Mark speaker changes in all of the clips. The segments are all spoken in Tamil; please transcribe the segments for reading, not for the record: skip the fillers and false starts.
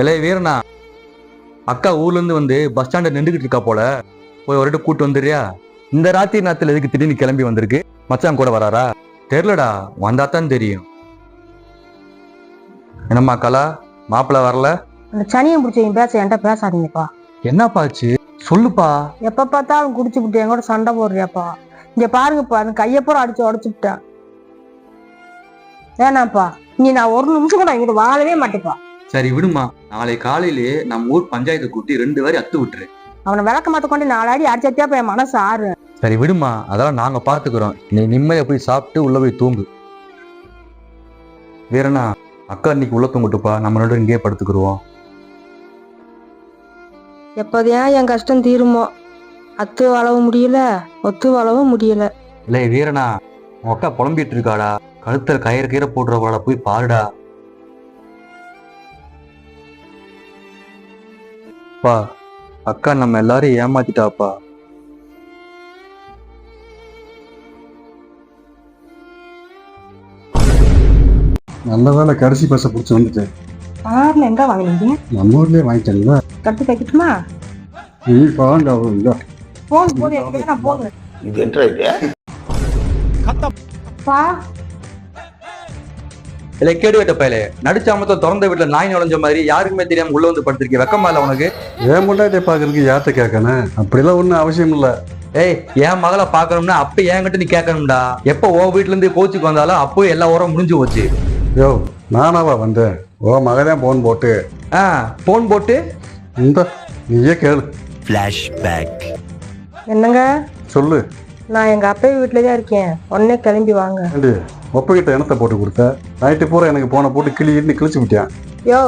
Speaker 1: இளைய வீரனா, அக்கா ஊர்ல இருந்து வந்து பஸ் ஸ்டாண்ட நின்றுகிட்டு இருக்கா போல, போய் ஒரு கூட்டு வந்துடுறியா? இந்த ராத்திரி நேரத்துல எதுக்கு திடீர்னு கிளம்பி வந்திருக்கு? மச்சான் கூட வராரா? தெரியலடா, வந்தா தான் தெரியும். என்னம்மா கலா, மாப்பிள்ள வரல?
Speaker 2: அந்த சனியம் பிடிச்சவங்க பேச என்கிட்ட பேசாதீங்கப்பா.
Speaker 1: என்னப்பா ஆச்சு சொல்லுப்பா.
Speaker 2: எப்ப பார்த்தாலும் குடிச்சு விட்டு என் கூட சண்டை போடுறியாப்பா. இங்க பாருங்கப்பா, அந்த கையப்புறம் அடிச்சு உடச்சுட்டேன். ஏனாப்பா, நீ நான் ஒரு நிமிஷம் கூட இங்கிட்ட வாழவே மாட்டேப்பா.
Speaker 1: சரி விடுமா, நாளை காலையிலேயே நம்ம ஊர் பஞ்சாயத்தை கூட்டி 2 பேரை அத்து விட்டுரு.
Speaker 2: அவனை விளக்க மாத்த கொண்டு 4 அடி அடிச்சத்தியாப்ப என் மனசு ஆறு.
Speaker 1: சரி விடுமா, அதெல்லாம் நாங்க பாத்துக்கிறோம். நீ நிம்மதியா போய் சாப்பிட்டு உள்ள போய் தூங்கு. வீரனா, அக்கா இன்னைக்கு உள்ள தூங்கிட்டுப்பா, நம்ம 2 இங்கேயே படுத்துக்கிடுவோம்.
Speaker 2: எப்போதையா என் கஷ்டம் தீருமோ. அத்து வாழவும் முடியல, ஒத்து வாழவும் முடியல.
Speaker 1: இல்லை வீரனா, உன் அக்கா புலம்பிட்டு இருக்காடா. கழுத்துல கயிறு போடுறவாட போய் பாருடா. பா, அக்கா நம்ம எல்லாரையும் ஏமாத்திட்டாப்பா.
Speaker 3: நல்ல வேலை கடைசி பஸ்ஸை பிடிச்சி வந்துட்டேன்.
Speaker 2: கார்ல எங்க வாங்கினீங்க?
Speaker 3: நம்ம ஊர்லயே வாங்கிட்டேங்களா?
Speaker 2: கட்டு தைக்கட்டுமா?
Speaker 3: நீ பாருங்க அவரு இல்ல.
Speaker 2: போன் போது எனக்கு நான் போங்க.
Speaker 4: இது என்ன இது?
Speaker 2: பா,
Speaker 1: இல்லை கேடு வெட்ட பயலே, நடிச்சாமத்த திறந்த வீட்டுல நாய் நுழைஞ்ச மாதிரி யாருக்குமே தெரியாம உள்ள வந்து படுத்திருக்கேன். வெக்கமா இல்ல உனக்கு?
Speaker 3: ஏன் முன்னாடி பாக்குறதுக்கு யார்கிட்ட கேட்கணும்? அப்படிலாம் ஒன்றும் அவசியம் இல்லை.
Speaker 1: ஏய், என் மகளை பாக்கணும்னா அப்ப என்கிட்ட நீ கேட்கணும்டா. எப்ப உன் வீட்டுல இருந்து கோச்சுக்கு வந்தாலும் அப்போ எல்லா உரம் முடிஞ்சு போச்சு.
Speaker 3: யோ, நானாவா வந்தேன்? ஓ மகதான் போன் போட்டு
Speaker 1: போன் போட்டு
Speaker 3: இந்த நீயே கேளு.
Speaker 2: என்னங்க
Speaker 3: சொல்லு.
Speaker 2: நான் எங்க அப்பா வீட்டுல தான் இருக்கேன். உடனே கிளம்பி வாங்க.
Speaker 3: ஏண்டி ஒப்பகிட்ட இனத்தை போட்டு கொடுத்த? நைட்டு பூரா எனக்கு போன போட்டு கிழிச்சு விட்டியான்.
Speaker 2: யோ,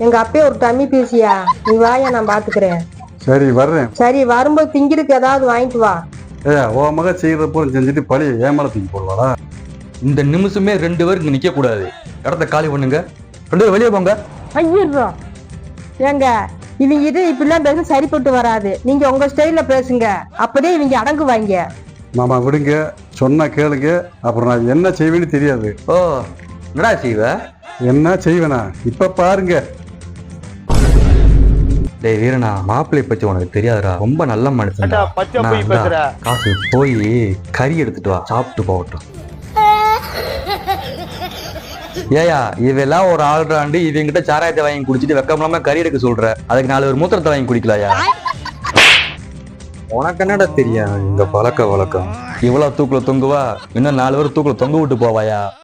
Speaker 2: எங்க அப்பே ஒரு டம்மி பேசியா? நீ வாயா, நான் பாத்துக்கிறேன்.
Speaker 3: சரி வர்றேன்.
Speaker 2: சரி, வரும்போது திங்கிறதுக்கு ஏதாவது வாங்கிட்டு வா.
Speaker 3: ஓ மக செய்யற போல செஞ்சுட்டு பழி ஏமால தூக்கி போடுவாளா?
Speaker 1: இந்த நிமிஷமே 2 பேர் இங்க நிக்க கூடாது. இடத்த காலி பண்ணுங்க, 2 பேரும் வெளியே போங்க.
Speaker 2: ஐயோ, ஏங்க இவங்க இது இப்படிலாம் பேச சரிப்பட்டு வராது. நீங்க உங்க ஸ்டைல்ல பேசுங்க, அப்பதே இவங்க அடங்குவாங்க.
Speaker 3: மாமா விடுங்க, சொன்னா கேளுங்க. அப்புறம் நான் என்ன செய்வேன்னு தெரியாது.
Speaker 1: ஓ, என்னடா செய்வ?
Speaker 3: என்ன செய்வேனா இப்ப பாருங்க.
Speaker 1: டேய் வீரனா, மாப்பிள்ளை பத்தி உனக்கு தெரியாதுடா. ரொம்ப நல்ல மனுஷன். காசு போய் கறி எடுத்துட்டு வா, சாப்பிட்டு போகட்டும். ஏயா, இவெல்லாம் ஒரு ஆள்றாண்டு இவங்கிட்ட சாராயத்தை வாங்கி குடிச்சிட்டு வெக்கமில்லாம கறி எடுக்க சொல்ற. அதுக்கு 4 ஒரு மூத்திரத்தை வாங்கி குடிக்கலாயா? உனக்கு என்னடா தெரியும் இந்த பழக்க வழக்கம்? இவ்வளவு தூக்குல தொங்குவா, இன்னும் 4 பேர் தூக்குல தொங்க விட்டு போவாயா?